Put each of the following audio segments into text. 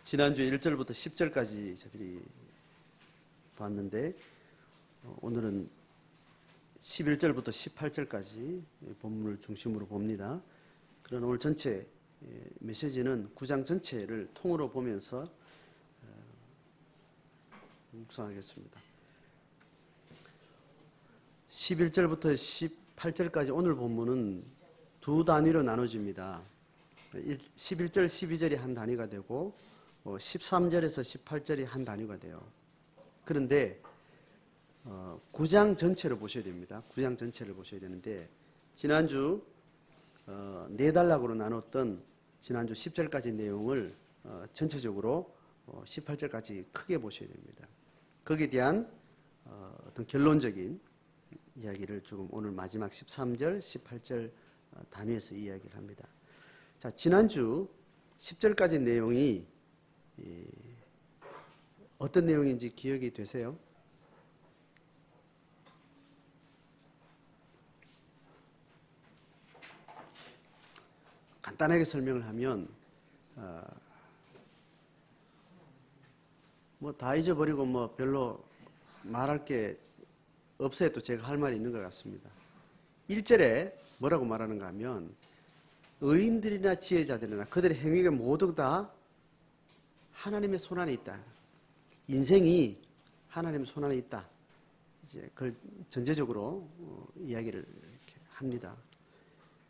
지난주 1절부터 10절까지 저희들이 봤는데 오늘은 11절부터 18절까지 본문을 중심으로 봅니다. 그러나 오늘 전체 메시지는 9장 전체를 통으로 보면서 묵상하겠습니다. 11절부터 18절까지 오늘 본문은 두 단위로 나눠집니다. 11절, 12절이 한 단위가 되고 13절에서 18절이 한 단위가 돼요. 그런데 9장 전체를 보셔야 됩니다. 9장 전체를 보셔야 되는데 지난주 네 단락으로 나눴던 지난주 10절까지 내용을 전체적으로 18절까지 크게 보셔야 됩니다. 거기에 대한 어떤 결론적인 이야기를 조금 오늘 마지막 13절, 18절 단위에서 이야기를 합니다. 자, 지난주 10절까지 내용이 어떤 내용인지 기억이 되세요? 간단하게 설명을 하면 뭐 다 잊어버리고 뭐 별로 말할 게 없어야 또 제가 할 말이 있는 것 같습니다. 1절에 뭐라고 말하는가 하면 의인들이나 지혜자들이나 그들의 행위가 모두 다 하나님의 손안에 있다. 인생이 하나님의 손안에 있다. 이제 그걸 전제적으로 이야기를 이렇게 합니다.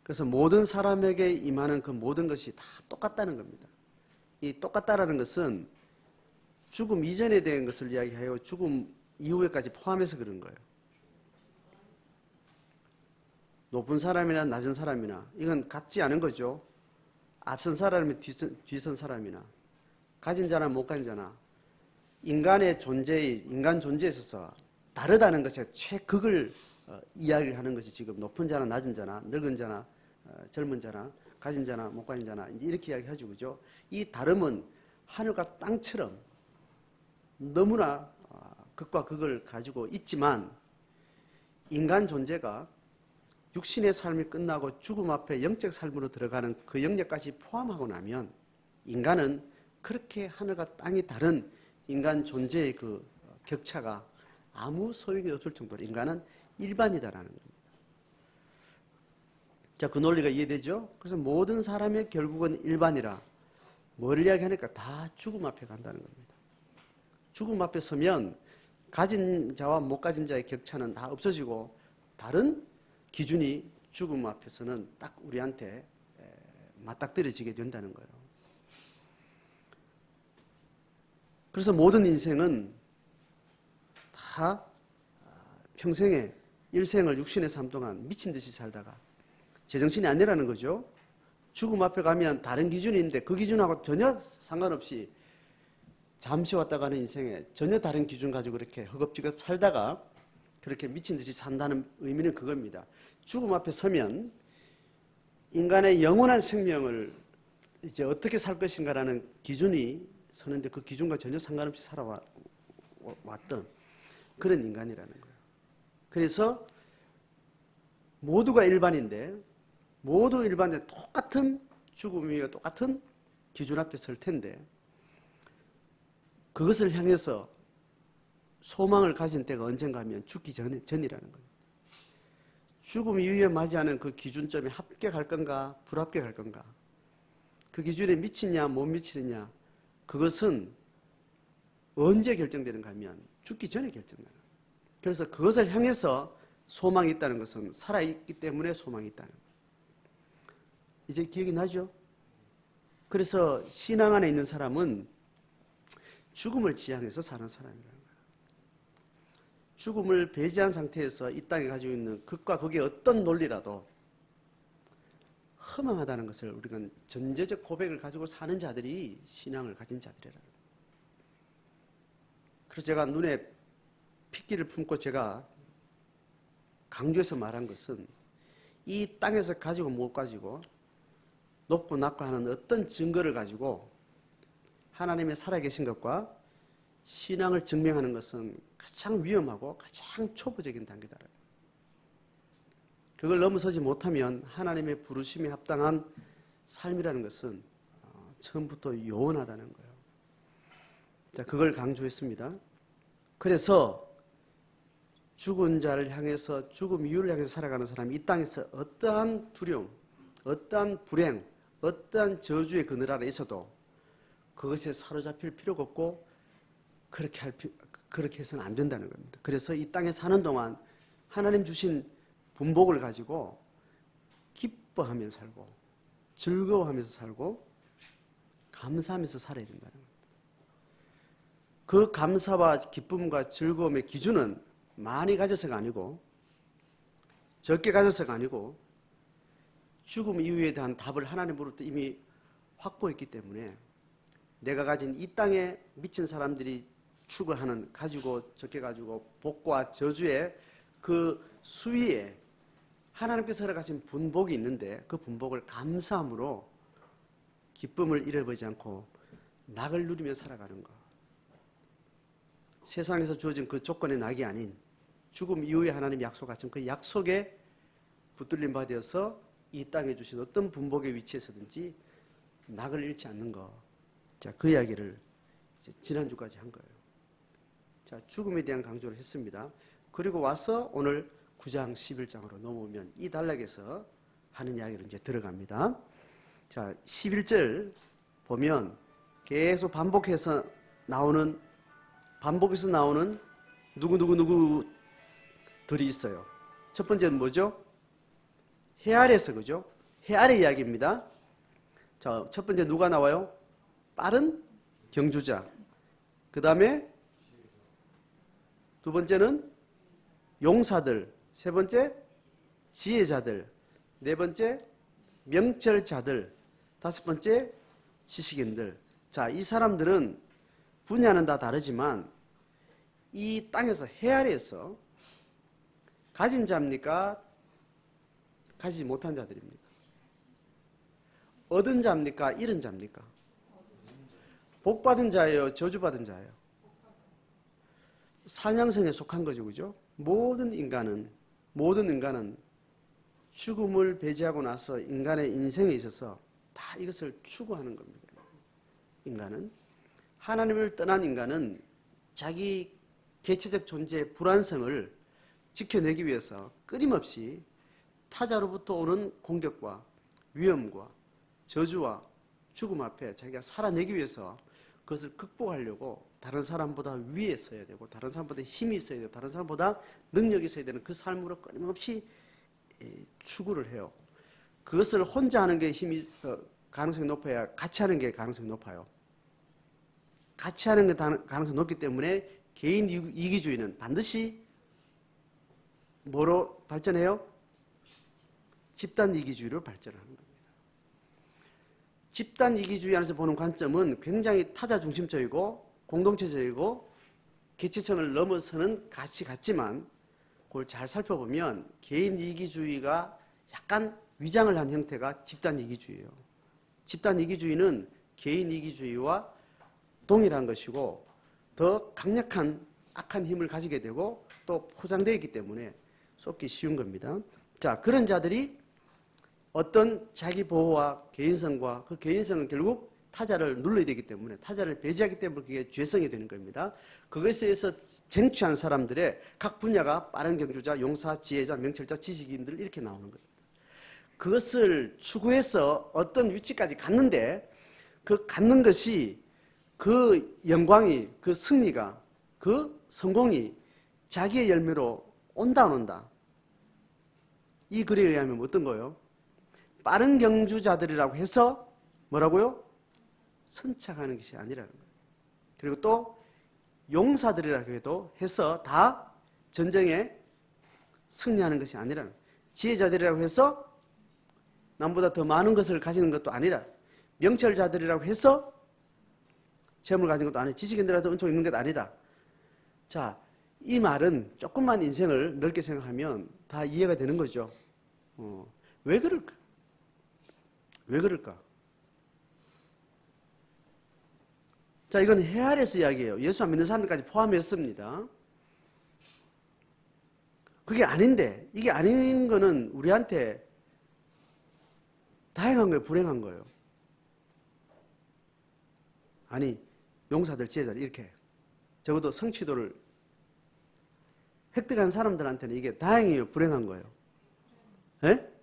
그래서 모든 사람에게 임하는 그 모든 것이 다 똑같다는 겁니다. 이 똑같다라는 것은 죽음 이전에 대한 것을 이야기하여 죽음 이후에까지 포함해서 그런 거예요. 높은 사람이나 낮은 사람이나 이건 같지 않은 거죠. 앞선 사람이나 뒤선 사람이나 가진 자나 못 가진 자나 인간의 존재에 있어서 다르다는 것의 최극을 이야기하는 것이 지금 높은 자나 낮은 자나 늙은 자나 젊은 자나 가진 자나 못 가진 자나 이렇게 이야기하죠. 그죠? 이 다름은 하늘과 땅처럼 너무나 극과 극을 가지고 있지만 인간 존재가 육신의 삶이 끝나고 죽음 앞에 영적 삶으로 들어가는 그 영역까지 포함하고 나면 인간은 그렇게 하늘과 땅이 다른 인간 존재의 그 격차가 아무 소용이 없을 정도로 인간은 일반이다라는 겁니다. 자, 그 논리가 이해되죠? 그래서 모든 사람의 결국은 일반이라 뭘 이야기하니까 다 죽음 앞에 간다는 겁니다. 죽음 앞에 서면 가진 자와 못 가진 자의 격차는 다 없어지고 다른 기준이 죽음 앞에서는 딱 우리한테 맞닥뜨려지게 된다는 거예요. 그래서 모든 인생은 다 평생에 일생을 육신의 삶 동안 미친 듯이 살다가 제정신이 아니라는 거죠. 죽음 앞에 가면 다른 기준이 있는데 그 기준하고 전혀 상관없이 잠시 왔다 가는 인생에 전혀 다른 기준 가지고 그렇게 허겁지겁 살다가 그렇게 미친 듯이 산다는 의미는 그겁니다. 죽음 앞에 서면 인간의 영원한 생명을 이제 어떻게 살 것인가라는 기준이 서는데 그 기준과 전혀 상관없이 살아왔던 그런 인간이라는 거예요. 그래서 모두가 일반인데 모두 일반인데 똑같은 죽음이고 똑같은 기준 앞에 설 텐데 그것을 향해서 소망을 가진 때가 언젠가 하면 죽기 전이라는 거예요. 죽음 이후에 맞이하는 그 기준점에 합격할 건가 불합격할 건가 그 기준에 미치냐 못 미치느냐 그것은 언제 결정되는가 하면 죽기 전에 결정되는 거예요. 그래서 그것을 향해서 소망이 있다는 것은 살아있기 때문에 소망이 있다는 거예요. 이제 기억이 나죠? 그래서 신앙 안에 있는 사람은 죽음을 지향해서 사는 사람이라는 거예요. 죽음을 배제한 상태에서 이 땅에 가지고 있는 극과 극의 어떤 논리라도 허망하다는 것을 우리가 전제적 고백을 가지고 사는 자들이 신앙을 가진 자들이라는 거예요. 그래서 제가 눈에 핏기를 품고 제가 강조해서 말한 것은 이 땅에서 가지고 못 가지고 높고 낮고 하는 어떤 증거를 가지고 하나님의 살아계신 것과 신앙을 증명하는 것은 가장 위험하고 가장 초보적인 단계다. 그걸 넘어서지 못하면 하나님의 부르심에 합당한 삶이라는 것은 처음부터 요원하다는 거예요. 자, 그걸 강조했습니다. 그래서 죽은 자를 향해서, 죽음 이유를 향해서 살아가는 사람이 이 땅에서 어떠한 두려움, 어떠한 불행, 어떠한 저주의 그늘 아래 있어도 그것에 사로잡힐 필요가 없고 그렇게 해서는 안 된다는 겁니다. 그래서 이 땅에 사는 동안 하나님 주신 분복을 가지고 기뻐하며 살고 즐거워하면서 살고 감사하면서 살아야 된다는 겁니다. 그 감사와 기쁨과 즐거움의 기준은 많이 가져서가 아니고 적게 가져서가 아니고 죽음 이후에 대한 답을 하나님으로부터 이미 확보했기 때문에 내가 가진 이 땅에 미친 사람들이 추구하는 가지고 적게 가지고 복과 저주의 그 수위에 하나님께서 허락하신 분복이 있는데 그 분복을 감사함으로 기쁨을 잃어버리지 않고 낙을 누리며 살아가는 것. 세상에서 주어진 그 조건의 낙이 아닌 죽음 이후에 하나님 약속하신 그 약속에 붙들림 받아서 이 땅에 주신 어떤 분복의 위치에서든지 낙을 잃지 않는 것. 자, 그 이야기를 이제 지난주까지 한 거예요. 자, 죽음에 대한 강조를 했습니다. 그리고 와서 오늘 9장 11장으로 넘어오면 이 단락에서 하는 이야기를 이제 들어갑니다. 자, 11절 보면 계속 반복해서 나오는 누구들이 있어요. 첫 번째는 뭐죠? 해 아래에서, 그죠? 해 아래 이야기입니다. 자, 첫 번째 누가 나와요? 빠른 경주자. 그 다음에 두 번째는 용사들. 세 번째 지혜자들. 네 번째 명철자들. 다섯 번째 지식인들. 자, 이 사람들은 분야는 다 다르지만 이 땅에서 해 아래에서 가진 자입니까? 가지지 못한 자들입니까? 얻은 자입니까? 잃은 자입니까? 복받은 자예요? 저주받은 자예요? 산양성에 속한 거죠, 그죠? 모든 인간은 죽음을 배제하고 나서 인간의 인생에 있어서 다 이것을 추구하는 겁니다. 인간은 하나님을 떠난 인간은 자기 개체적 존재의 불안성을 지켜내기 위해서 끊임없이 타자로부터 오는 공격과 위험과 저주와 죽음 앞에 자기가 살아내기 위해서 그것을 극복하려고 다른 사람보다 위에 서야 되고 다른 사람보다 힘이 있어야 되고 다른 사람보다 능력이 있어야 되는 그 삶으로 끊임없이 추구를 해요. 그것을 혼자 하는 게 가능성이 높아야 같이 하는 게 가능성이 높아요. 같이 하는 게 가능성이 높기 때문에 개인 이기주의는 반드시 뭐로 발전해요? 집단 이기주의로 발전하는 겁니다. 집단 이기주의 안에서 보는 관점은 굉장히 타자 중심적이고 공동체적이고 개체성을 넘어서는 가치 같지만 그걸 잘 살펴보면 개인 이기주의가 약간 위장을 한 형태가 집단 이기주의예요. 집단 이기주의는 개인 이기주의와 동일한 것이고 더 강력한 악한 힘을 가지게 되고 또 포장되어 있기 때문에 쏟기 쉬운 겁니다. 자, 그런 자들이 어떤 자기 보호와 개인성과 그 개인성은 결국 타자를 눌러야 되기 때문에 타자를 배제하기 때문에 그게 죄성이 되는 겁니다. 그것에 의해서 쟁취한 사람들의 각 분야가 빠른 경주자, 용사, 지혜자, 명철자, 지식인들 이렇게 나오는 겁니다. 그것을 추구해서 어떤 위치까지 갔는데 그 갖는 것이 그 영광이, 그 승리가, 그 성공이 자기의 열매로 온다 안 온다. 이 글에 의하면 어떤 거예요? 빠른 경주자들이라고 해서 뭐라고요? 선착하는 것이 아니라는 거예요. 그리고 또 용사들이라고 해서 다 전쟁에 승리하는 것이 아니라는 거예요. 지혜자들이라고 해서 남보다 더 많은 것을 가지는 것도 아니라 명철자들이라고 해서 재물을 가진 것도 아니고 지식인들한테 은총 있는 것도 아니다. 자, 이 말은 조금만 인생을 넓게 생각하면 다 이해가 되는 거죠. 왜 그럴까? 왜 그럴까? 자, 이건 해 아래에서 이야기예요. 예수 안 믿는 사람들까지 포함했습니다. 그게 아닌데, 이게 아닌 거는 우리한테 다행한 거예요? 불행한 거예요? 아니, 용사들, 지혜자들 이렇게 적어도 성취도를 획득한 사람들한테는 이게 다행이에요, 불행한 거예요? 예?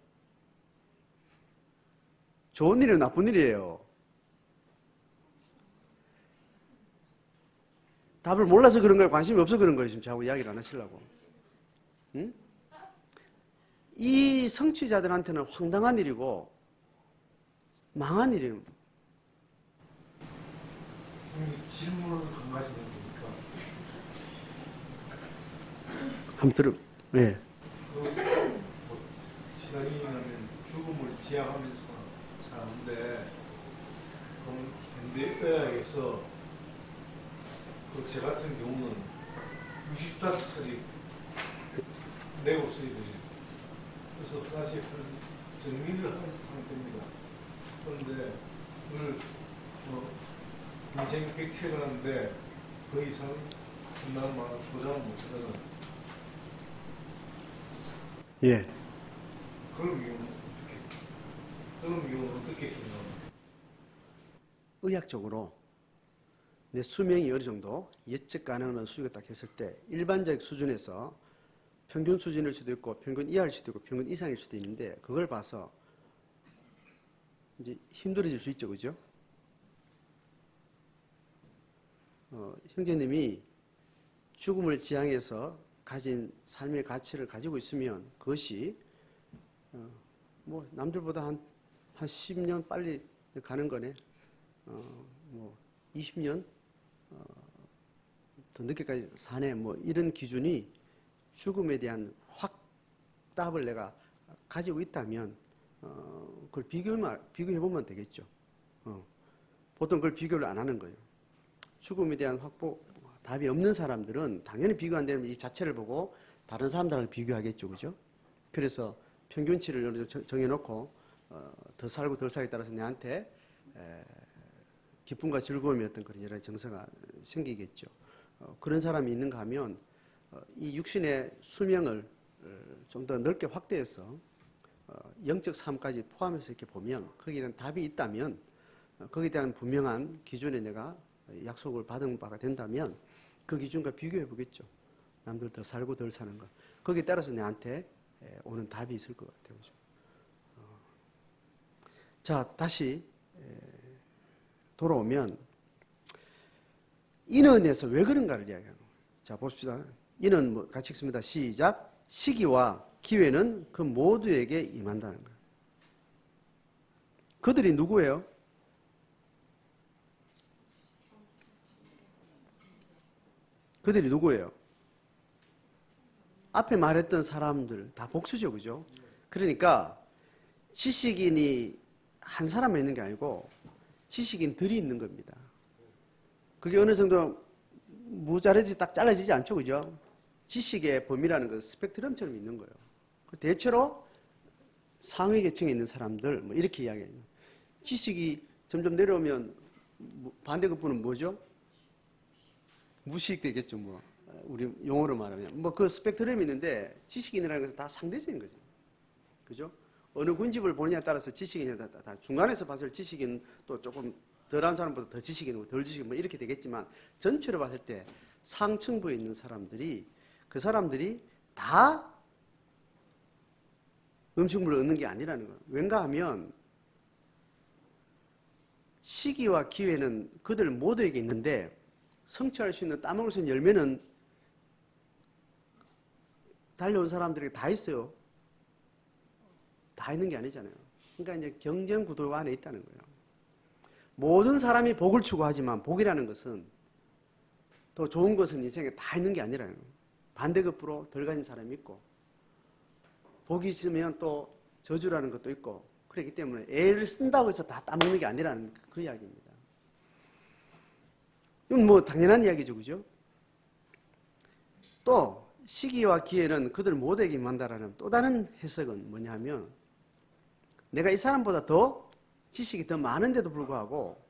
좋은 일이에요, 나쁜 일이에요? 답을 몰라서 그런 거예요, 관심이 없어 그런 거예요? 지금 저하고 이야기를 안 하시려고. 응? 이 성취자들한테는 황당한 일이고 망한 일이에요. 질문을 한 가지 해보니까 한번 들어. 네. 뭐 시간이 지나면 죽음을 지향하면서 사는데 그럼 현대의학에서 저 같은 경우는 65살이 내고 써야 돼요. 그래서 다시 정리를 하는 상태입니다. 그런데 오늘 인생 100세를 하는데 그 이상 끝나는 말을 보장을 못하는 예. 그런 경우는 어떻게 생각합니까? 의학적으로 내 수명이 어느 정도 예측 가능한 수익을 딱 했을 때 일반적 수준에서 평균 수준일 수도 있고 평균 이하일 수도 있고 평균 이상일 수도 있는데 그걸 봐서 이제 힘들어질 수 있죠, 그죠? 형제님이 죽음을 지향해서 가진 삶의 가치를 가지고 있으면 그것이 뭐 남들보다 한 10년 빨리 가는 거네. 뭐 20년 더 늦게까지 사네. 뭐 이런 기준이 죽음에 대한 확답을 내가 가지고 있다면 그걸 비교해보면 되겠죠. 보통 그걸 비교를 안 하는 거예요. 죽음에 대한 답이 없는 사람들은 당연히 비교 안 되면 이 자체를 보고 다른 사람들하고 비교하겠죠. 그죠? 그래서 평균치를 어느 정도 정해놓고 더 살고 덜 살에 따라서 내한테 기쁨과 즐거움이 어떤 그런 여러 가지 정서가 생기겠죠. 그런 사람이 있는가 하면 이 육신의 수명을 좀 더 넓게 확대해서 영적 삶까지 포함해서 이렇게 보면 거기에 대한 답이 있다면 거기에 대한 분명한 기준에 내가 약속을 받은 바가 된다면 그 기준과 비교해 보겠죠. 남들 더 살고 덜 사는 것. 거기에 따라서 내한테 오는 답이 있을 것 같아요. 그죠? 자, 다시 돌아오면 인언에서 왜 그런가를 이야기하는 거예요. 자, 봅시다. 인언 뭐 같이 읽습니다. 시작. 시기와 기회는 그 모두에게 임한다는 거예요. 그들이 누구예요? 그들이 누구예요? 앞에 말했던 사람들 다 복수죠, 그죠? 그러니까 지식인이 한 사람만 있는 게 아니고 지식인들이 있는 겁니다. 그게 어느 정도 무자르지 딱 잘라지지 않죠, 그죠? 지식의 범위라는 건 스펙트럼처럼 있는 거예요. 대체로 상위 계층에 있는 사람들 뭐 이렇게 이야기해요. 지식이 점점 내려오면 반대급부는 뭐죠? 무식 되겠죠, 뭐. 우리 용어로 말하면. 뭐 그 스펙트럼이 있는데 지식인이라는 것은 다 상대적인 거죠. 그죠? 어느 군집을 보느냐에 따라서 지식인이 다 중간에서 봤을 지식인 또 조금 덜한 사람보다 더 지식인이고 덜 지식인 뭐 이렇게 되겠지만 전체로 봤을 때 상층부에 있는 사람들이 그 사람들이 다 음식물을 얻는 게 아니라는 거예요. 왠가 하면 시기와 기회는 그들 모두에게 있는데 성취할 수 있는 따먹을 수 있는 열매는 달려온 사람들에게 다 있어요. 다 있는 게 아니잖아요. 그러니까 이제 경쟁 구도가 안에 있다는 거예요. 모든 사람이 복을 추구하지만 복이라는 것은 더 좋은 것은 인생에 다 있는 게 아니라는 거예요. 반대급부로 덜 가진 사람이 있고 복이 있으면 또 저주라는 것도 있고 그렇기 때문에 애를 쓴다고 해서 다 따먹는 게 아니라는 그 이야기입니다. 이건 뭐 당연한 이야기죠, 그죠? 또 시기와 기회는 그들 모두에게 임한다라는 또 다른 해석은 뭐냐면 내가 이 사람보다 더 지식이 더 많은데도 불구하고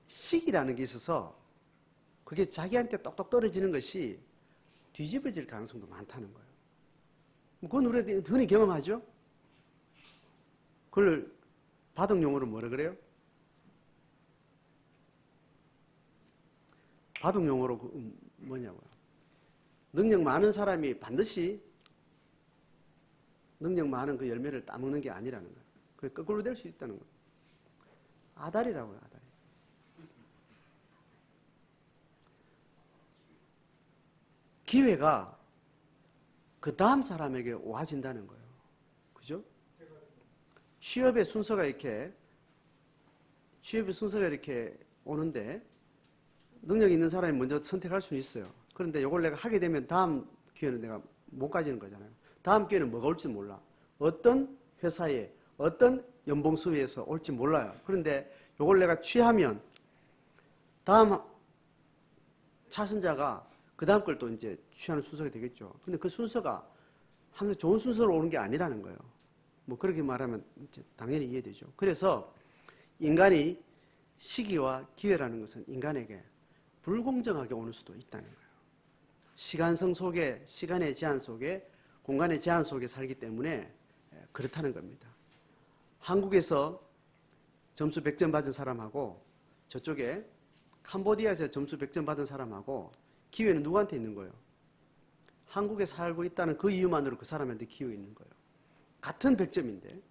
시기라는 게 있어서 그게 자기한테 똑똑 떨어지는 것이 뒤집어질 가능성도 많다는 거예요. 그건 우리가 흔히 경험하죠? 그걸 바둑 용어로 뭐라 그래요? 바둑 용어로 뭐냐고요. 능력 많은 사람이 반드시 능력 많은 그 열매를 따먹는 게 아니라는 거예요. 그게 거꾸로 될 수 있다는 거예요. 아다리라고요, 아다리. 기회가 그 다음 사람에게 와진다는 거예요. 그죠? 취업의 순서가 이렇게 오는데 능력 있는 사람이 먼저 선택할 수는 있어요. 그런데 이걸 내가 하게 되면 다음 기회는 내가 못 가지는 거잖아요. 다음 기회는 뭐가 올지 몰라. 어떤 회사에 어떤 연봉 수위에서 올지 몰라요. 그런데 이걸 내가 취하면 다음 차선자가 그 다음 걸 또 이제 취하는 순서가 되겠죠. 근데 그 순서가 항상 좋은 순서로 오는 게 아니라는 거예요. 뭐 그렇게 말하면 이제 당연히 이해되죠. 그래서 인간이 시기와 기회라는 것은 인간에게 불공정하게 오는 수도 있다는 거예요. 시간성 속에, 시간의 제한 속에, 공간의 제한 속에 살기 때문에 그렇다는 겁니다. 한국에서 점수 100점 받은 사람하고 저쪽에 캄보디아에서 점수 100점 받은 사람하고 기회는 누구한테 있는 거예요? 한국에 살고 있다는 그 이유만으로 그 사람한테 기회가 있는 거예요. 같은 100점인데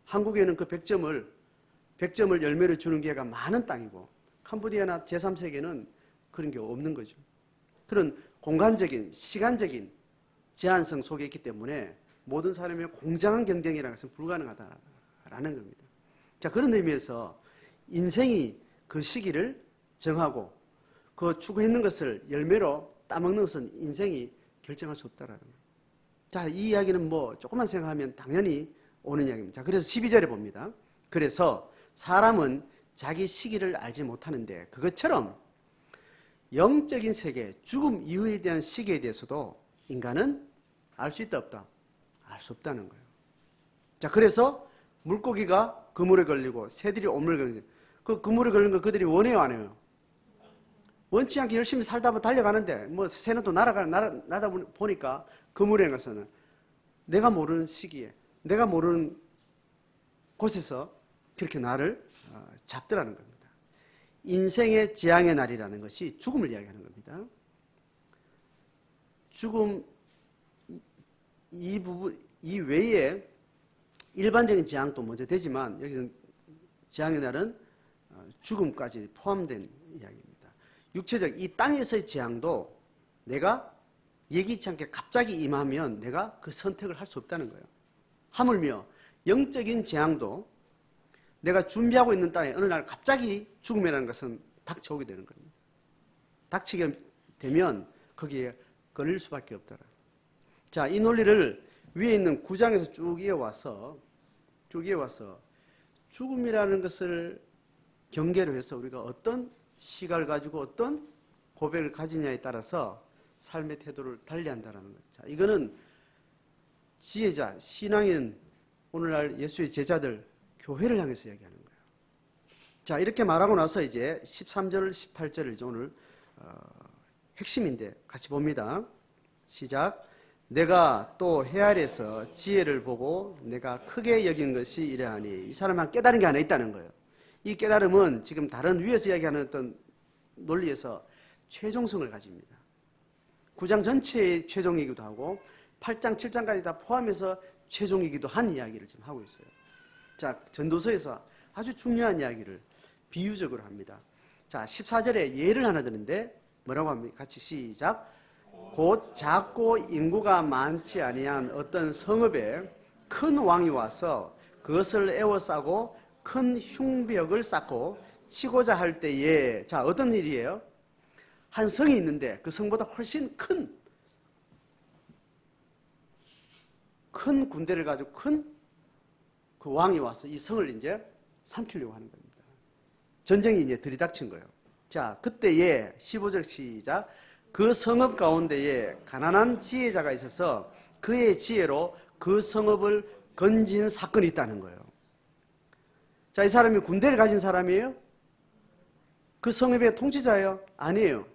한국에는 그 100점을 열매로 주는 기회가 많은 땅이고 캄보디아나 제3세계는 그런 게 없는 거죠. 그런 공간적인, 시간적인 제한성 속에 있기 때문에 모든 사람의 공정한 경쟁이라는 것은 불가능하다라는 겁니다. 자, 그런 의미에서 인생이 그 시기를 정하고 그 추구했는 것을 열매로 따먹는 것은 인생이 결정할 수 없다라는 거예요. 자, 이 이야기는 뭐 조금만 생각하면 당연히 오는 이야기입니다. 자, 그래서 12절에 봅니다. 그래서 사람은 자기 시기를 알지 못하는데 그것처럼 영적인 세계, 죽음 이후에 대한 시기에 대해서도 인간은 알 수 있다 없다? 알 수 없다는 거예요. 자, 그래서 물고기가 그물에 걸리고 새들이 오물에 걸리고 그 그물에 걸린 거 그들이 원해요 안 해요? 원치 않게 열심히 살다 달려가는데 뭐 새는 또 날아다 보니까 그물에 가서는 내가 모르는 시기에 내가 모르는 곳에서 그렇게 나를 잡더라는 겁니다. 인생의 재앙의 날이라는 것이 죽음을 이야기하는 겁니다. 죽음 이 외에 일반적인 재앙도 먼저 되지만 여기서는 재앙의 날은 죽음까지 포함된 이야기입니다. 육체적 이 땅에서의 재앙도 내가 예기치 않게 갑자기 임하면 내가 그 선택을 할 수 없다는 거예요. 하물며 영적인 재앙도 내가 준비하고 있는 땅에 어느 날 갑자기 죽음이라는 것은 닥쳐오게 되는 겁니다. 닥치게 되면 거기에 걸릴 수밖에 없더라. 자, 이 논리를 위에 있는 9장에서 쭉 이어와서 죽음이라는 것을 경계로 해서 우리가 어떤 시각을 가지고 어떤 고백을 가지냐에 따라서 삶의 태도를 달리한다는 것. 자, 이거는 지혜자, 신앙인 오늘날 예수의 제자들, 교회를 향해서 이야기하는 거예요. 자, 이렇게 말하고 나서 이제 13절, 18절을 이제 오늘 핵심인데 같이 봅니다. 시작. 내가 또 헤아려서 지혜를 보고 내가 크게 여기는 것이 이러하니 이 사람은 깨달은 게 하나 있다는 거예요. 이 깨달음은 지금 다른 위에서 이야기하는 어떤 논리에서 최종성을 가집니다. 9장 전체의 최종이기도 하고 8장, 7장까지 다 포함해서 최종이기도 한 이야기를 지금 하고 있어요. 자, 전도서에서 아주 중요한 이야기를 비유적으로 합니다. 자, 14절에 예를 하나 드는데 뭐라고 합니까? 같이 시작. 곧 작고 인구가 많지 아니한 어떤 성읍에 큰 왕이 와서 그것을 에워싸고 큰 흉벽을 쌓고 치고자 할 때에 자, 어떤 일이에요? 한 성이 있는데 그 성보다 훨씬 큰 군대를 가지고 큰 그 왕이 와서 이 성을 이제 삼키려고 하는 겁니다. 전쟁이 이제 들이닥친 거예요. 자, 그때에 15절 시작. 그 성읍 가운데에 가난한 지혜자가 있어서 그의 지혜로 그 성읍을 건진 사건이 있다는 거예요. 자, 이 사람이 군대를 가진 사람이에요? 그 성읍의 통치자예요? 아니에요.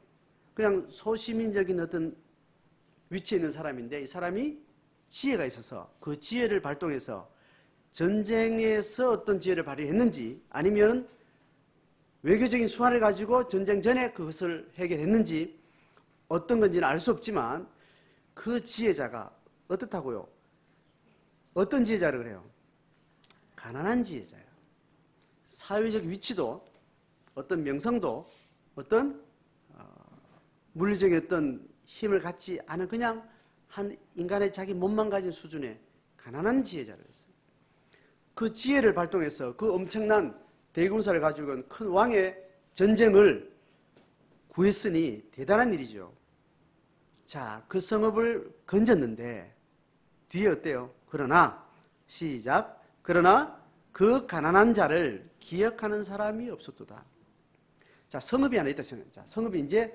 그냥 소시민적인 어떤 위치에 있는 사람인데 이 사람이 지혜가 있어서 그 지혜를 발동해서 전쟁에서 어떤 지혜를 발휘했는지 아니면 외교적인 수완을 가지고 전쟁 전에 그것을 해결했는지 어떤 건지는 알 수 없지만 그 지혜자가 어떻다고요? 어떤 지혜자를 그래요? 가난한 지혜자예요. 사회적 위치도 어떤 명성도 어떤 물리적인 어떤 힘을 갖지 않은 그냥 한 인간의 자기 몸만 가진 수준의 가난한 지혜자를 했어요. 그 지혜를 발동해서 그 엄청난 대군사를 가지고 온 큰 왕의 전쟁을 구했으니 대단한 일이죠. 자, 그 성읍을 건졌는데 뒤에 어때요? 그러나 시작. 그러나 그 가난한 자를 기억하는 사람이 없었도다. 자, 성읍이 하나 있다 생각해. 자, 성읍이 이제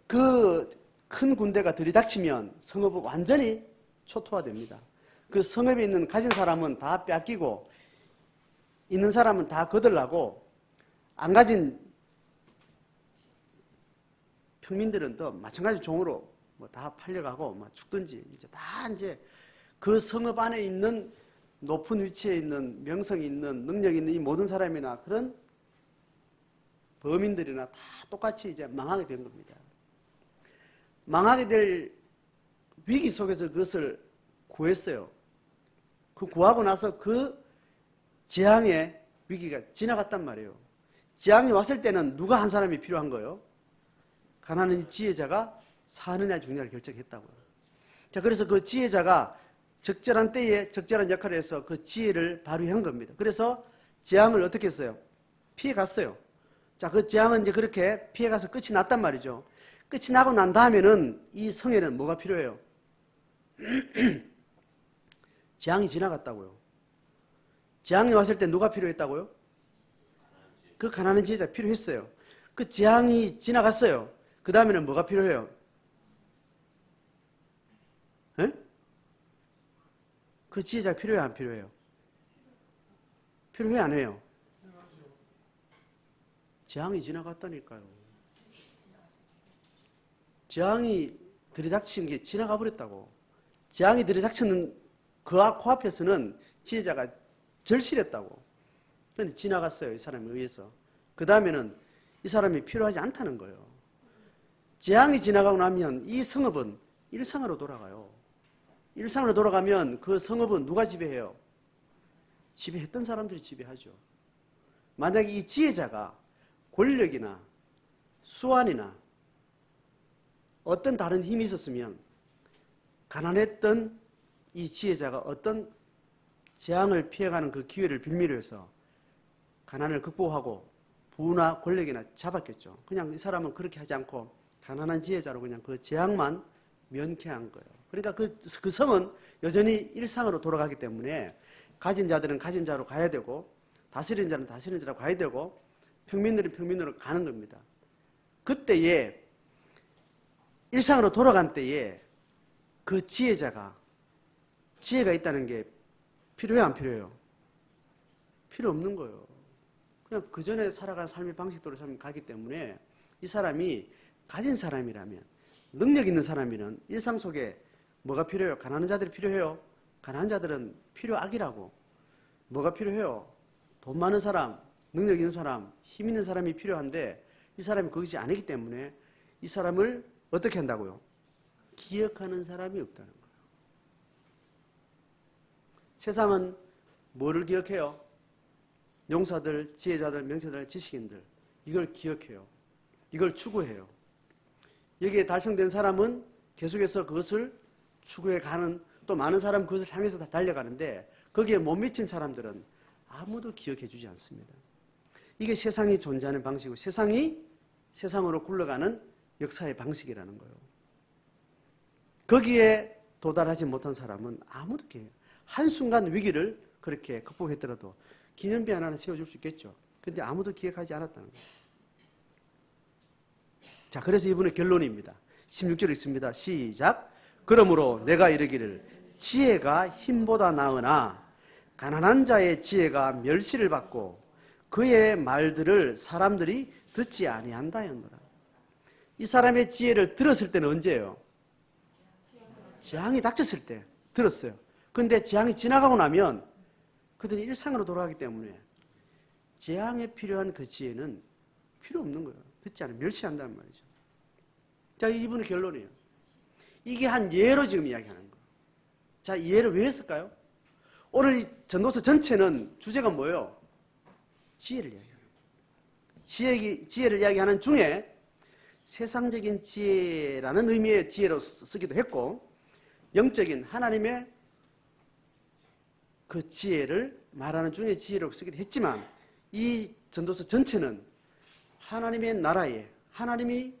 그 큰 군대가 들이닥치면 성읍은 완전히 초토화됩니다. 그 성읍에 있는 가진 사람은 다 뺏기고 있는 사람은 다 거들나고 안 가진 평민들은 또 마찬가지 종으로 뭐 다 팔려가고 뭐 죽든지 이제 그 성읍 안에 있는 높은 위치에 있는 명성이 있는 능력이 있는 이 모든 사람이나 그런 범인들이나 다 똑같이 이제 망하게 된 겁니다. 망하게 될 위기 속에서 그것을 구했어요. 그 구하고 나서 그 재앙의 위기가 지나갔단 말이에요. 재앙이 왔을 때는 누가 한 사람이 필요한 거예요? 가난한 지혜자가 사느냐 죽느냐를 결정했다고요. 자, 그래서 그 지혜자가 적절한 때에 적절한 역할을 해서 그 지혜를 발휘한 겁니다. 그래서 재앙을 어떻게 했어요? 피해갔어요. 자, 그 재앙은 이제 그렇게 피해가서 끝이 났단 말이죠. 끝이 나고 난 다음에는 이 성에는 뭐가 필요해요? 재앙이 지나갔다고요. 재앙이 왔을 때 누가 필요했다고요? 그 가난한 지혜자 필요했어요. 그 재앙이 지나갔어요. 그 다음에는 뭐가 필요해요? 에? 그 지혜자가 필요해요, 안 필요해요? 필요해, 안 해요? 재앙이 지나갔다니까요. 재앙이 들이닥친 게 지나가 버렸다고. 재앙이 들이닥치는 그 코앞에서는 지혜자가 절실했다고. 그런데 지나갔어요, 이 사람에 의해서. 그 다음에는 이 사람이 필요하지 않다는 거예요. 재앙이 지나가고 나면 이 성읍은 일상으로 돌아가요. 일상으로 돌아가면 그 성읍은 누가 지배해요? 지배했던 사람들이 지배하죠. 만약에 이 지혜자가 권력이나 수완이나 어떤 다른 힘이 있었으면 가난했던 이 지혜자가 어떤 재앙을 피해가는 그 기회를 빌미로 해서 가난을 극복하고 부나 권력이나 잡았겠죠. 그냥 이 사람은 그렇게 하지 않고 가난한 지혜자로 그냥 그 재앙만 면케한 거예요. 그러니까 그 성은 여전히 일상으로 돌아가기 때문에 가진 자들은 가진 자로 가야 되고 다스리는 자는 다스리는 자로 가야 되고 평민들은 평민으로 가는 겁니다. 그때에 일상으로 돌아간 때에 그 지혜가 있다는 게 필요해요, 안 필요해요? 필요 없는 거예요. 그냥 그 전에 살아간 삶의 방식대로 가기 때문에 이 사람이 가진 사람이라면, 능력 있는 사람이면 일상 속에 뭐가 필요해요? 가난한 자들이 필요해요. 가난한 자들은 필요악이라고. 뭐가 필요해요? 돈 많은 사람, 능력 있는 사람, 힘 있는 사람이 필요한데 이 사람이 그것이 아니기 때문에 이 사람을 어떻게 한다고요? 기억하는 사람이 없다는 거예요. 세상은 뭐를 기억해요? 용사들, 지혜자들, 명세자들, 지식인들. 이걸 기억해요. 이걸 추구해요. 여기에 달성된 사람은 계속해서 그것을 추구해 가는, 또 많은 사람은 그것을 향해서 다 달려가는데 거기에 못 미친 사람들은 아무도 기억해 주지 않습니다. 이게 세상이 존재하는 방식이고 세상이 세상으로 굴러가는 역사의 방식이라는 거예요. 거기에 도달하지 못한 사람은 아무도 기억해요. 한순간 위기를 그렇게 극복했더라도 기념비 하나는 세워줄 수 있겠죠. 그런데 아무도 기억하지 않았다는 거예요. 자, 그래서 이분의 결론입니다. 16절 읽습니다. 시작. 그러므로 내가 이르기를 지혜가 힘보다 나으나 가난한 자의 지혜가 멸시를 받고 그의 말들을 사람들이 듣지 아니한다 하노라. 이 사람의 지혜를 들었을 때는 언제예요? 재앙이 닥쳤을 때 들었어요. 그런데 재앙이 지나가고 나면 그들이 일상으로 돌아가기 때문에 재앙에 필요한 그 지혜는 필요 없는 거예요. 듣지 않으면 멸시한다는 말이죠. 자, 이분의 결론이에요. 이게 한 예로 지금 이야기하는 거예요. 자, 이 예를 왜 했을까요? 오늘 이 전도서 전체는 주제가 뭐예요? 지혜를 이야기해요. 지혜를 이야기하는 중에 세상적인 지혜라는 의미의 지혜로 쓰기도 했고, 영적인 하나님의 그 지혜를 말하는 중에 지혜로 쓰기도 했지만, 이 전도서 전체는 하나님의 나라에, 하나님이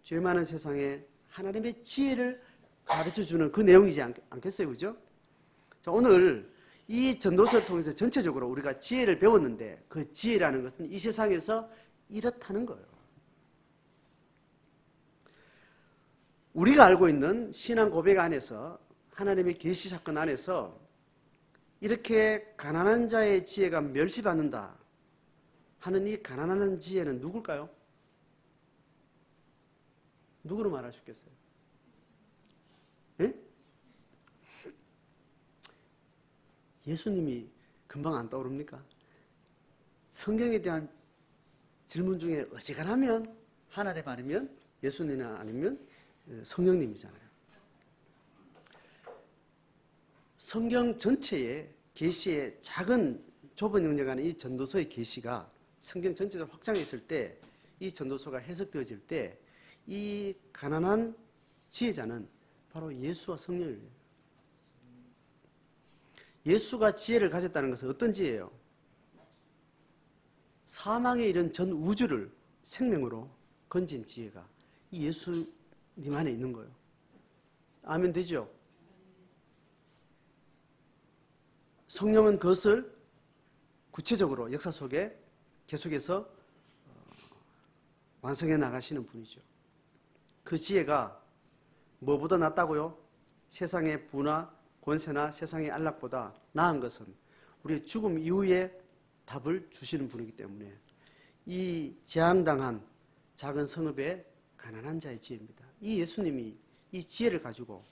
죄 많은 세상에 하나님의 지혜를 가르쳐주는 그 내용이지 않겠어요? 그죠? 자, 오늘 이 전도서를 통해서 전체적으로 우리가 지혜를 배웠는데, 그 지혜라는 것은 이 세상에서 이렇다는 거예요. 우리가 알고 있는 신앙 고백 안에서, 하나님의 계시 사건 안에서 이렇게 가난한 자의 지혜가 멸시받는다 하는 이 가난한 지혜는 누굴까요? 누구로 말할 수 있겠어요? 예? 예수님이 금방 안 떠오릅니까? 성경에 대한 질문 중에 어지간하면 하나님 아니면 예수님이나 아니면 성령님이잖아요. 성경 전체의 계시의 작은 좁은 영역 안에 이 전도서의 계시가 성경 전체적으로 확장했을 때, 이 전도서가 해석되어질 때 이 가난한 지혜자는 바로 예수와 성령이에요. 예수가 지혜를 가졌다는 것은 어떤 지혜예요? 사망에 이른 전 우주를 생명으로 건진 지혜가 이 예수님 안에 있는 거예요. 아멘 되죠? 성령은 그것을 구체적으로 역사 속에 계속해서 완성해 나가시는 분이죠. 그 지혜가 뭐보다 낫다고요? 세상의 부나 권세나 세상의 안락보다 나은 것은 우리의 죽음 이후에 답을 주시는 분이기 때문에 이 재앙당한 작은 성읍의 가난한 자의 지혜입니다. 이 예수님이 이 지혜를 가지고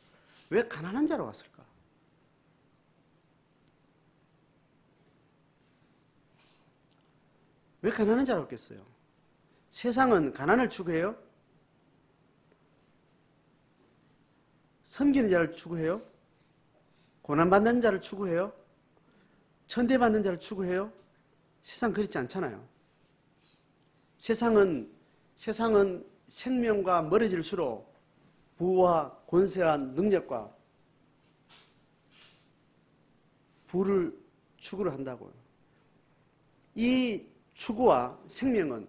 왜 가난한 자로 왔을까? 왜 가난한 자로 왔겠어요? 세상은 가난을 추구해요? 섬기는 자를 추구해요? 고난받는 자를 추구해요? 천대받는 자를 추구해요? 세상 그렇지 않잖아요. 세상은 생명과 멀어질수록 부와 권세와 능력과 부를 추구를 한다고요. 이 추구와 생명은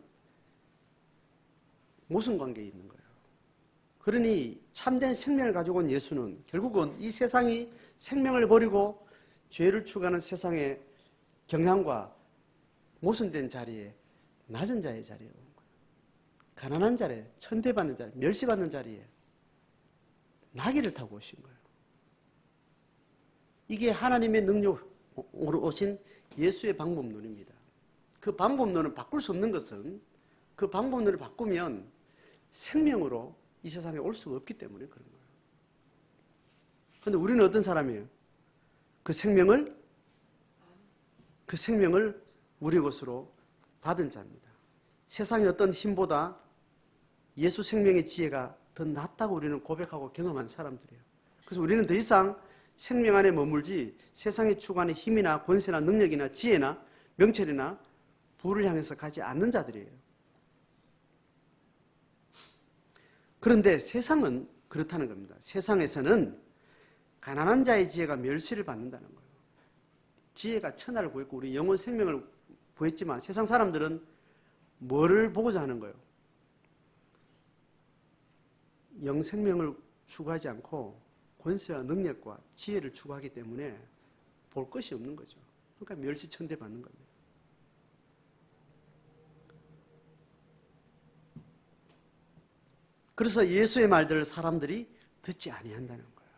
모순관계에 있는 거예요. 그러니 참된 생명을 가지고 온 예수는 결국은 이 세상이 생명을 버리고 죄를 추구하는 세상의 경향과 모순된 자리에, 낮은 자의 자리에 온 거예요. 가난한 자리에, 천대받는 자리에, 멸시받는 자리에 나귀를 타고 오신 거예요. 이게 하나님의 능력으로 오신 예수의 방법론입니다. 그 방법론을 바꿀 수 없는 것은, 그 방법론을 바꾸면 생명으로 이 세상에 올 수가 없기 때문에 그런 거예요. 그런데 우리는 어떤 사람이에요? 그 생명을 우리 것으로 받은 자입니다. 세상의 어떤 힘보다 예수 생명의 지혜가 더 낫다고 우리는 고백하고 경험한 사람들이에요. 그래서 우리는 더 이상 생명 안에 머물지 세상에 추구하는 힘이나 권세나 능력이나 지혜나 명철이나 부를 향해서 가지 않는 자들이에요. 그런데 세상은 그렇다는 겁니다. 세상에서는 가난한 자의 지혜가 멸시를 받는다는 거예요. 지혜가 천하를 구했고 우리 영혼 생명을 구했지만 세상 사람들은 뭐를 보고자 하는 거예요? 영 생명을 추구하지 않고 권세와 능력과 지혜를 추구하기 때문에 볼 것이 없는 거죠. 그러니까 멸시천대 받는 겁니다. 그래서 예수의 말들을 사람들이 듣지 아니한다는 거예요.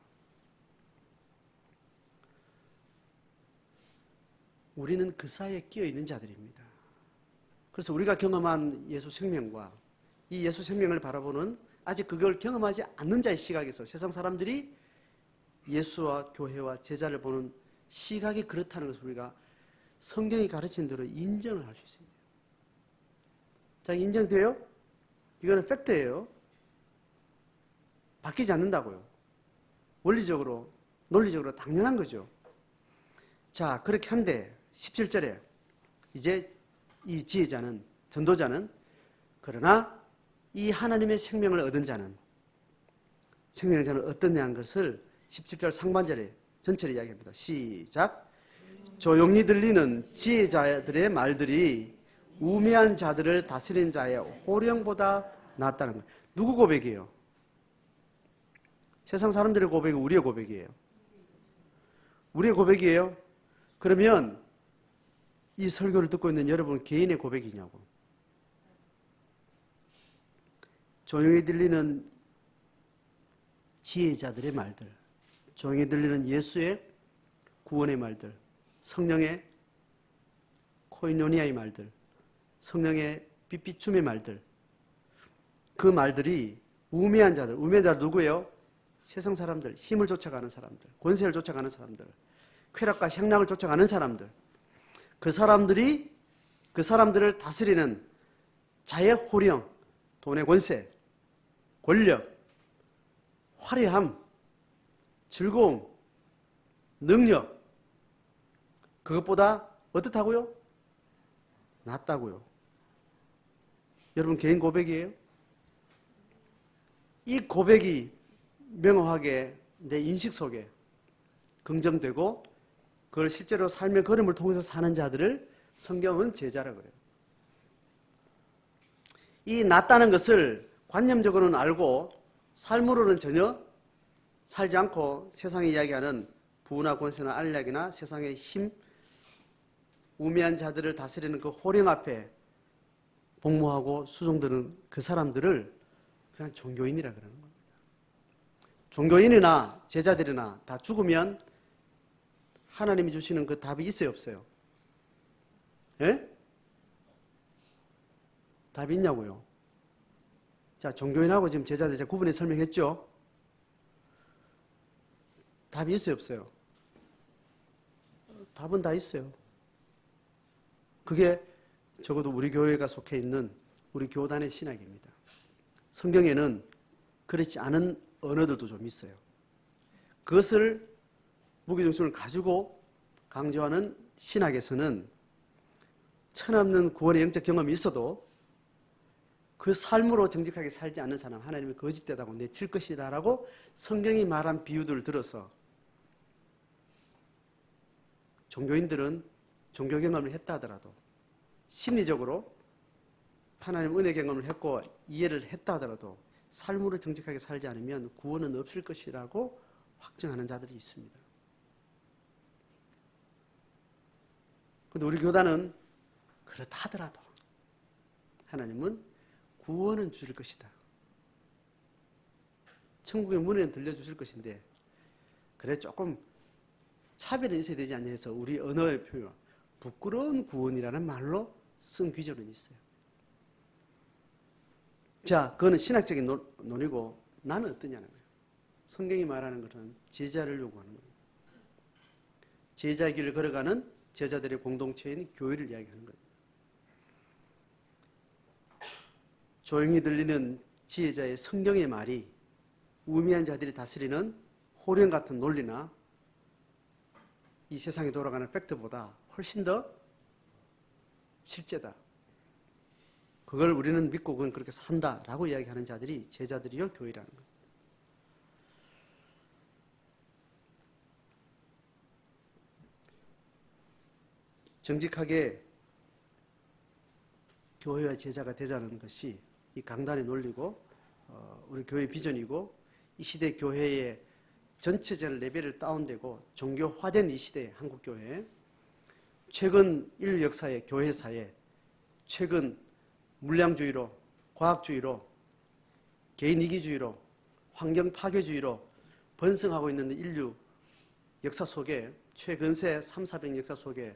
우리는 그 사이에 끼어 있는 자들입니다. 그래서 우리가 경험한 예수 생명과 이 예수 생명을 바라보는 아직 그걸 경험하지 않는 자의 시각에서 세상 사람들이 예수와 교회와 제자를 보는 시각이 그렇다는 것을 우리가 성경이 가르친 대로 인정을 할 수 있습니다. 자, 인정돼요? 이거는 팩트예요. 바뀌지 않는다고요. 원리적으로, 논리적으로 당연한 거죠. 자, 그렇게 한데 17절에 이제 이 지혜자는, 전도자는, 그러나 이 하나님의 생명을 얻은 자는, 생명의 자는 어떠냐는 것을 17절 상반절에 전체를 이야기합니다. 시작. 조용히 들리는 지혜자들의 말들이 우매한 자들을 다스리는 자의 호령보다 낫다는 거예요. 누구 고백이에요? 세상 사람들의 고백이 우리의 고백이에요. 우리의 고백이에요? 그러면 이 설교를 듣고 있는 여러분 개인의 고백이냐고. 조용히 들리는 지혜자들의 말들, 조용히 들리는 예수의 구원의 말들, 성령의 코이노니아의 말들, 성령의 빛비춤의 말들, 그 말들이 우매한 자들, 우매한 자들 누구예요? 세상 사람들, 힘을 쫓아가는 사람들, 권세를 쫓아가는 사람들, 쾌락과 향락을 쫓아가는 사람들, 그 사람들을 다스리는 자의 호령, 돈의 권세, 권력, 화려함, 즐거움, 능력, 그것보다 어떻다고요? 낫다고요. 여러분 개인 고백이에요? 이 고백이 명확하게 내 인식 속에 긍정되고 그걸 실제로 삶의 걸음을 통해서 사는 자들을 성경은 제자라 그래요. 이 낫다는 것을 관념적으로는 알고 삶으로는 전혀 살지 않고 세상이 이야기하는 부나 권세나 안락이나 세상의 힘, 우매한 자들을 다스리는 그 호령 앞에 복무하고 수종드는 그 사람들을 그냥 종교인이라 그러는 겁니다. 종교인이나 제자들이나 다 죽으면 하나님이 주시는 그 답이 있어요, 없어요? 예? 답이 있냐고요? 자, 종교인하고 지금 제자들 제가 구분해 설명했죠? 답이 있어요, 없어요? 답은 다 있어요. 그게 적어도 우리 교회가 속해 있는 우리 교단의 신학입니다. 성경에는 그렇지 않은 언어들도 좀 있어요. 그것을 무게중심을 가지고 강조하는 신학에서는 천없는 구원의 영적 경험이 있어도 그 삶으로 정직하게 살지 않는 사람 하나님이 거짓되다고 내칠 것이라고 성경이 말한 비유들을 들어서 종교인들은 종교 경험을 했다 하더라도 심리적으로 하나님 은혜 경험을 했고 이해를 했다 하더라도 삶으로 정직하게 살지 않으면 구원은 없을 것이라고 확증하는 자들이 있습니다. 그런데 우리 교단은 그렇다 하더라도 하나님은 구원은 주실 것이다. 천국의 문에는 들려주실 것인데 그래 조금 차별은 있어야 되지 않냐 해서 우리 언어의 표현 부끄러운 구원이라는 말로 쓴 귀절은 있어요. 자, 그거는 신학적인 논의고 나는 어떠냐는 거예요. 성경이 말하는 것은 제자를 요구하는 거예요. 제자의 길을 걸어가는 제자들의 공동체인 교회를 이야기하는 거예요. 조용히 들리는 지혜자의 성경의 말이 우매한 자들이 다스리는 호령 같은 논리나 이 세상에 돌아가는 팩트보다 훨씬 더 실제다. 그걸 우리는 믿고 그건 그렇게 산다라고 이야기하는 자들이 제자들이요 교회라는 거예요. 정직하게 교회와 제자가 되자는 것이 이 강단의 논리고 우리 교회 비전이고 이 시대 교회의 전체적인 레벨을 다운되고 종교화된 이 시대 한국교회 최근 인류 역사의 교회사에 최근 물량주의로 과학주의로 개인 이기주의로 환경 파괴주의로 번성하고 있는 인류 역사 속에 최근세 3, 400 역사 속에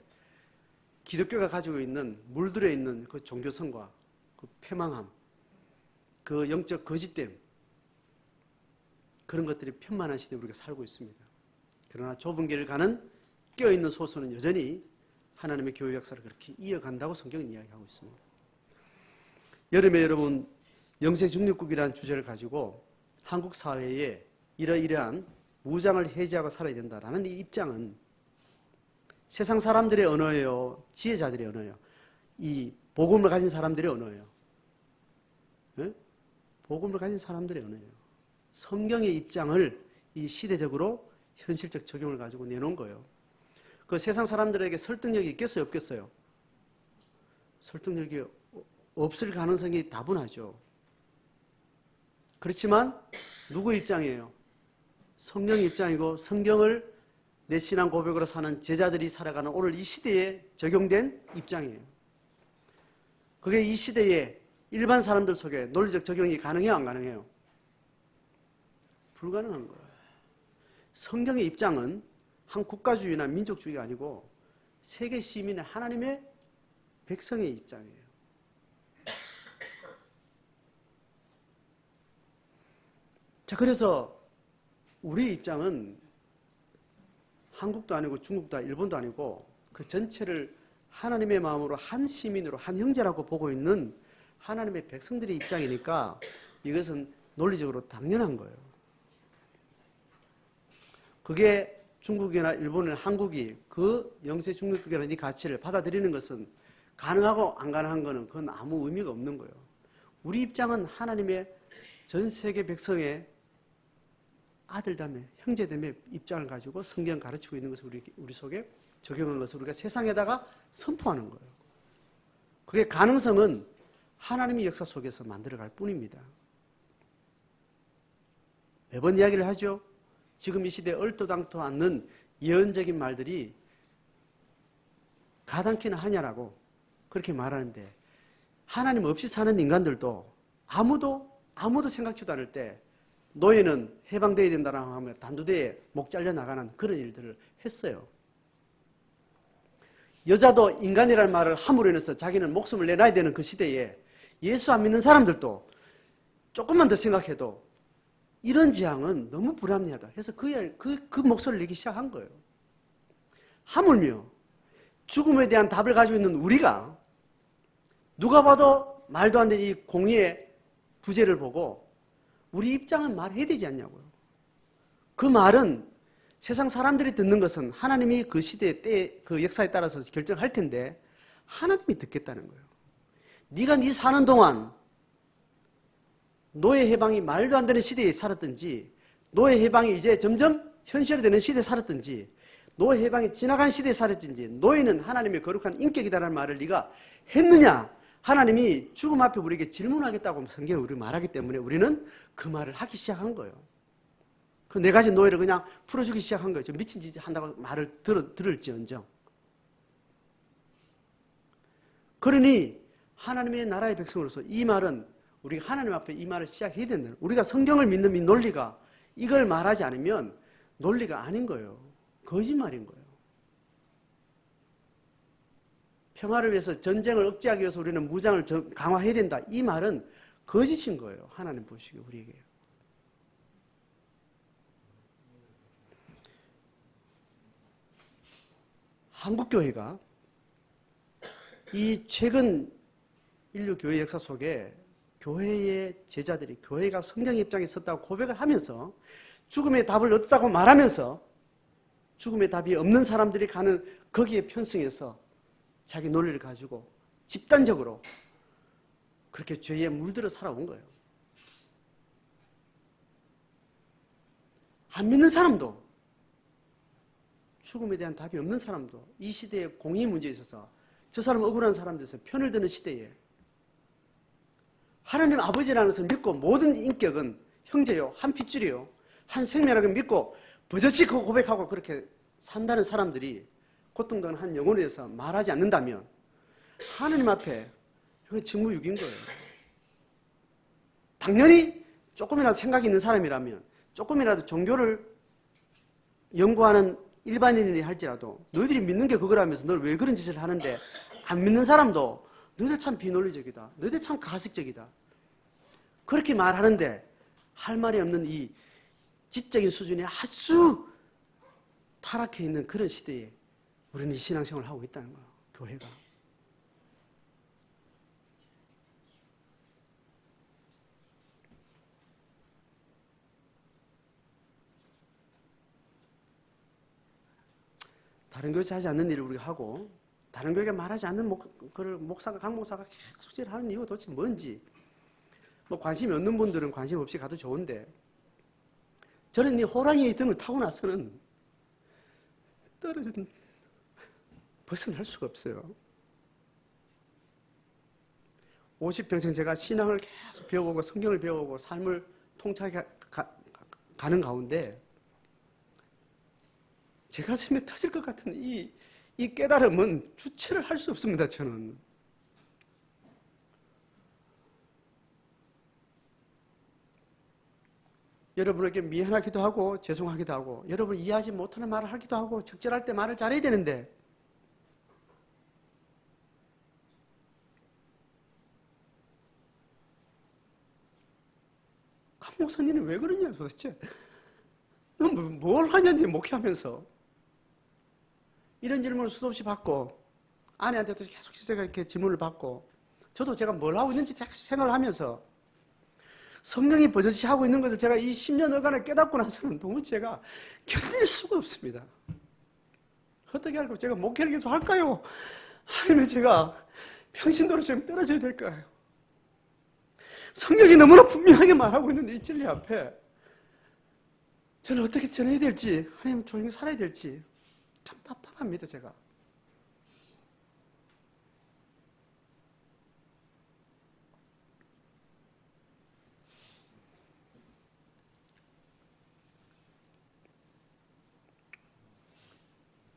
기독교가 가지고 있는 물들어 있는 그 종교성과 그 패망함 그 영적 거짓됨 그런 것들이 편만한 시대에 우리가 살고 있습니다. 그러나 좁은 길을 가는 깨어있는 소수는 여전히 하나님의 교회 역사를 그렇게 이어간다고 성경은 이야기하고 있습니다. 여름에 여러분 영세중립국이라는 주제를 가지고 한국 사회에 이러이러한 무장을 해제하고 살아야 된다라는 이 입장은 세상 사람들의 언어예요, 지혜자들의 언어예요, 이 복음을 가진 사람들의 언어예요. 네? 복음을 가진 사람들의 언어예요. 성경의 입장을 이 시대적으로 현실적 적용을 가지고 내놓은 거예요. 그 세상 사람들에게 설득력이 있겠어요, 없겠어요? 설득력이 없을 가능성이 다분하죠. 그렇지만 누구 입장이에요? 성령의 입장이고 성경을 내 신앙 고백으로 사는 제자들이 살아가는 오늘 이 시대에 적용된 입장이에요. 그게 이 시대에 일반 사람들 속에 논리적 적용이 가능해요, 안 가능해요? 불가능한 거예요. 성경의 입장은 한 국가주의나 민족주의가 아니고 세계 시민의 하나님의 백성의 입장이에요. 자, 그래서 우리 입장은 한국도 아니고 중국도 아니고 일본도 아니고 그 전체를 하나님의 마음으로 한 시민으로 한 형제라고 보고 있는 하나님의 백성들의 입장이니까 이것은 논리적으로 당연한 거예요. 그게 중국이나 일본이나 한국이 그 영세 중립국이라는 이 가치를 받아들이는 것은 가능하고 안 가능한 거는 그건 아무 의미가 없는 거예요. 우리 입장은 하나님의 전 세계 백성의 아들됨의 형제됨의 입장을 가지고 성경 가르치고 있는 것을 우리 속에 적용한 것을 우리가 세상에다가 선포하는 거예요. 그게 가능성은 하나님의 역사 속에서 만들어갈 뿐입니다. 매번 이야기를 하죠. 지금 이 시대에 얼토당토 않는 예언적인 말들이 가당키나 하냐라고 그렇게 말하는데 하나님 없이 사는 인간들도 아무도 생각지도 않을 때 노예는 해방되어야 된다라고 하면 단두대에 목 잘려 나가는 그런 일들을 했어요. 여자도 인간이라는 말을 함으로 인해서 자기는 목숨을 내놔야 되는 그 시대에 예수 안 믿는 사람들도 조금만 더 생각해도 이런 지향은 너무 불합리하다 해서 그 목소리를 내기 시작한 거예요. 하물며 죽음에 대한 답을 가지고 있는 우리가 누가 봐도 말도 안 되는 이 공의의 부재를 보고 우리 입장은 말해야 되지 않냐고요. 그 말은 세상 사람들이 듣는 것은 하나님이 그 시대의 때, 그 역사에 따라서 결정할 텐데 하나님이 듣겠다는 거예요. 네가 네 사는 동안 노예 해방이 말도 안 되는 시대에 살았든지 노예 해방이 이제 점점 현실화되는 시대에 살았든지 노예 해방이 지나간 시대에 살았든지 노예는 하나님의 거룩한 인격이다라는 말을 네가 했느냐? 하나님이 죽음 앞에 우리에게 질문하겠다고 성경에 우리 말하기 때문에 우리는 그 말을 하기 시작한 거예요. 그 네 가지 노예를 그냥 풀어주기 시작한 거예요. 미친 짓 한다고 말을 들을지언정. 그러니 하나님의 나라의 백성으로서 이 말은 우리가 하나님 앞에 이 말을 시작해야 된다. 우리가 성경을 믿는 이 논리가 이걸 말하지 않으면 논리가 아닌 거예요. 거짓말인 거예요. 평화를 위해서 전쟁을 억제하기 위해서 우리는 무장을 강화해야 된다. 이 말은 거짓인 거예요. 하나님 보시기에 우리에게. 한국교회가 이 최근 인류 교회 역사 속에 교회의 제자들이 교회가 성경의 입장에 섰다고 고백을 하면서 죽음의 답을 얻었다고 말하면서 죽음의 답이 없는 사람들이 가는 거기에 편승해서 자기 논리를 가지고 집단적으로 그렇게 죄에 물들어 살아온 거예요. 안 믿는 사람도 죽음에 대한 답이 없는 사람도 이 시대의 공의 문제에 있어서 저 사람 억울한 사람들에서 편을 드는 시대에 하나님 아버지라는 것을 믿고 모든 인격은 형제요, 한 핏줄이요, 한 생명이라고 믿고 버젓이 그 고백하고 그렇게 산다는 사람들이 고통당하는 한 영혼에 대해서 말하지 않는다면 하나님 앞에 이거 직무유기인 거예요. 당연히 조금이라도 생각이 있는 사람이라면 조금이라도 종교를 연구하는 일반인이 할지라도 너희들이 믿는 게 그거라면서 너 왜 그런 짓을 하는데 안 믿는 사람도 너희들 참 비논리적이다. 너희들 참 가식적이다. 그렇게 말하는데 할 말이 없는 이 지적인 수준이 아주 타락해 있는 그런 시대에 우리는 이 신앙생활을 하고 있다는 거예요. 교회가. 다른 교회에서 하지 않는 일을 우리가 하고 다른 교회가 말하지 않는 각 목사가 계속 하는 이유가 도대체 뭔지 뭐 관심이 없는 분들은 관심 없이 가도 좋은데 저는 이 호랑이의 등을 타고 나서는 떨어진 벗어날 수가 없어요. 50평생 제가 신앙을 계속 배워오고 성경을 배워오고 삶을 통찰하게 가는 가운데 제 가슴에 터질 것 같은 이 깨달음은 주체를 할 수 없습니다. 저는. 여러분에게 미안하기도 하고 죄송하기도 하고 여러분 이해하지 못하는 말을 하기도 하고 적절할 때 말을 잘해야 되는데 강 목사님은 왜 그러냐 도대체. 너 뭘 하냐니 목회하면서 이런 질문을 수도 없이 받고 아내한테도 계속 제가 이렇게 질문을 받고 저도 제가 뭘 하고 있는지 생각을 하면서 성령이 버젓이 하고 있는 것을 제가 이 10년여간에 깨닫고 나서는 너무 제가 견딜 수가 없습니다. 어떻게 할까요? 제가 목회를 계속 할까요? 아니면 제가 평신도로 지금 떨어져야 될까요? 성경이 너무나 분명하게 말하고 있는데 이 진리 앞에 저는 어떻게 전해야 될지 아니면 조용히 살아야 될지 참 답답합니다. 제가.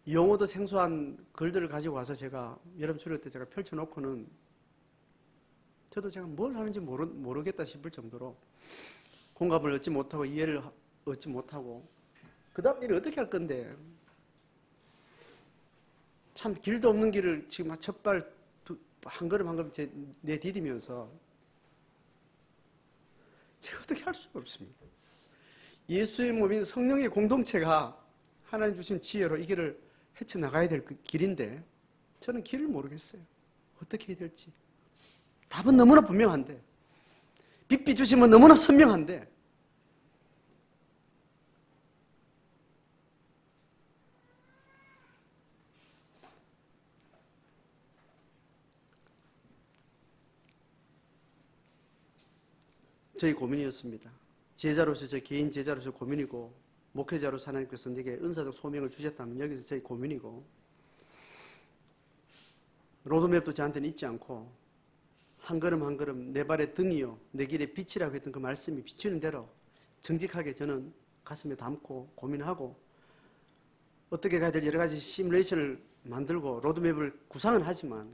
용어도 생소한 글들을 가지고 와서 제가 여름 수료 때 제가 펼쳐놓고는 저도 제가 뭘 하는지 모르겠다 싶을 정도로 공감을 얻지 못하고 이해를 얻지 못하고 그 다음 일을 어떻게 할 건데 참 길도 없는 길을 지금 첫발 한 걸음 한 걸음 내디디면서 제가 어떻게 할 수가 없습니다. 예수의 몸인 성령의 공동체가 하나님 주신 지혜로 이 길을 헤쳐나가야 될 그 길인데 저는 길을 모르겠어요. 어떻게 해야 될지. 답은 너무나 분명한데 빛비 주시면 너무나 선명한데 저희 고민이었습니다. 제자로서 저 개인 제자로서 고민이고 목회자로서 하나님께서 내게 은사적 소명을 주셨다면 여기서 저희 고민이고 로드맵도 저한테는 있지 않고 한 걸음 한 걸음 내 발의 등이요 내 길의 빛이라고 했던 그 말씀이 비추는 대로 정직하게 저는 가슴에 담고 고민하고 어떻게 가야 될 여러 가지 시뮬레이션을 만들고 로드맵을 구상은 하지만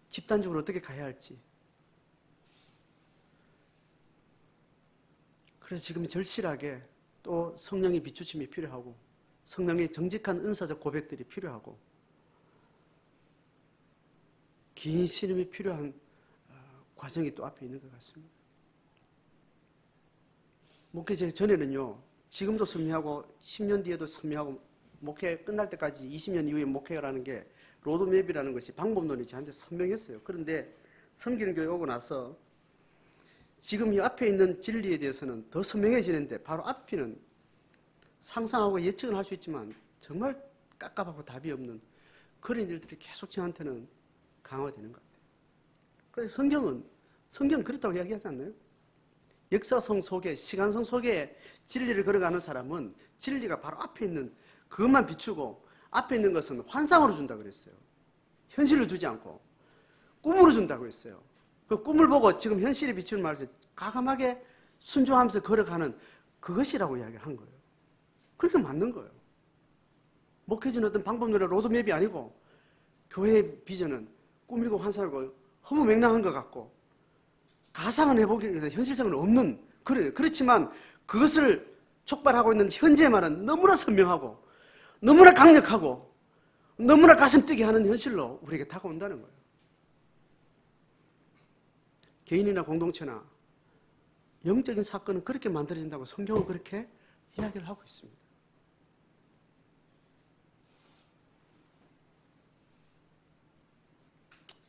집단적으로 어떻게 가야 할지 그래서 지금 절실하게 또 성령의 비추심이 필요하고 성령의 정직한 은사적 고백들이 필요하고 긴 신음이 필요한 과정이 또 앞에 있는 것 같습니다. 목회 전에는요. 지금도 선미하고 10년 뒤에도 선미하고 목회 끝날 때까지 20년 이후에 목회라는 게 로드맵이라는 것이 방법론이 저한테 선명했어요. 그런데 섬기는 교회 오고 나서 지금 이 앞에 있는 진리에 대해서는 더 선명해지는데 바로 앞에는 상상하고 예측은 할 수 있지만 정말 깝깝하고 답이 없는 그런 일들이 계속 저한테는 강화되는 것 같아요. 그래서 성경은 그렇다고 이야기하지 않나요? 역사성 속에 시간성 속에 진리를 걸어가는 사람은 진리가 바로 앞에 있는 그것만 비추고 앞에 있는 것은 환상으로 준다고 그랬어요. 현실로 주지 않고 꿈으로 준다고 했어요. 그 꿈을 보고 지금 현실에 비추는 말에서 과감하게 순종하면서 걸어가는 그것이라고 이야기를 한 거예요. 그렇게 맞는 거예요. 목회지는 어떤 방법론의 로드맵이 아니고 교회의 비전은 꿈이고 환상이고 허무맹랑한 것 같고 가상은 해보기는 현실성은 없는 그렇지만 그것을 촉발하고 있는 현재의 말은 너무나 선명하고 너무나 강력하고 너무나 가슴 뛰게 하는 현실로 우리에게 다가온다는 거예요. 개인이나 공동체나 영적인 사건은 그렇게 만들어진다고 성경은 그렇게 이야기를 하고 있습니다.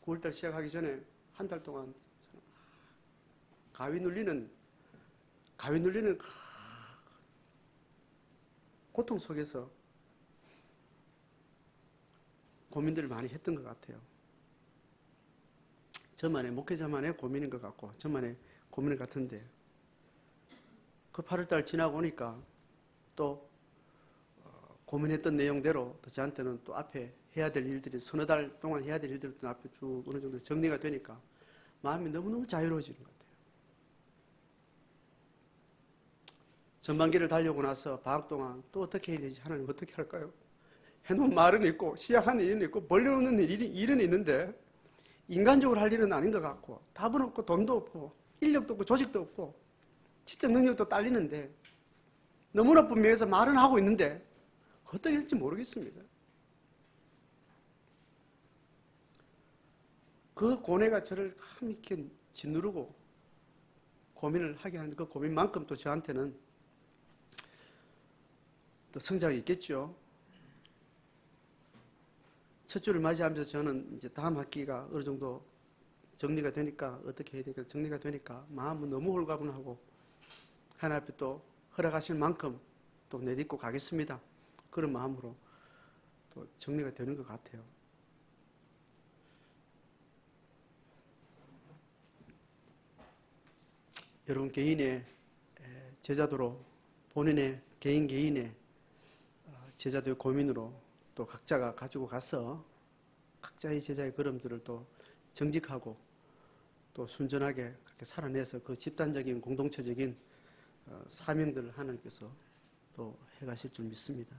9월달 시작하기 전에 한 달 동안 가위 눌리는 고통 속에서 고민들을 많이 했던 것 같아요. 저만의 목회자만의 고민인 것 같고 저만의 고민 같은데 그 8월달 지나고 오니까 또 고민했던 내용대로 또 저한테는 또 앞에 해야 될 일들이 서너 달 동안 해야 될 일들도 앞에 쭉 어느 정도 정리가 되니까 마음이 너무너무 자유로워지는 것 같아요. 전반기를 달려오고 나서 방학 동안 또 어떻게 해야 되지? 하나님 어떻게 할까요? 해놓은 말은 있고 시작하는 일은 있고 벌려놓는 일은 있는데 인간적으로 할 일은 아닌 것 같고 답은 없고 돈도 없고 인력도 없고 조직도 없고 지적 능력도 딸리는데 너무나 분명해서 말은 하고 있는데 어떻게 할지 모르겠습니다. 그 고뇌가 저를 참 이렇게 짓누르고 고민을 하게 하는 그 고민만큼 또 저한테는 또 성장이 있겠죠. 첫 주를 맞이하면서 저는 이제 다음 학기가 어느 정도 정리가 되니까 어떻게 해야 될까 정리가 되니까 마음은 너무 홀가분하고 하나님 앞에 또 허락하실 만큼 또 내딛고 가겠습니다. 그런 마음으로 또 정리가 되는 것 같아요. 여러분 개인의 제자도로 본인의 개인의 제자도의 고민으로 또 각자가 가지고 가서 각자의 제자의 걸음들을 또 정직하고 또 순전하게 그렇게 살아내서 그 집단적인 공동체적인 사명들을 하나님께서 또 해가실 줄 믿습니다.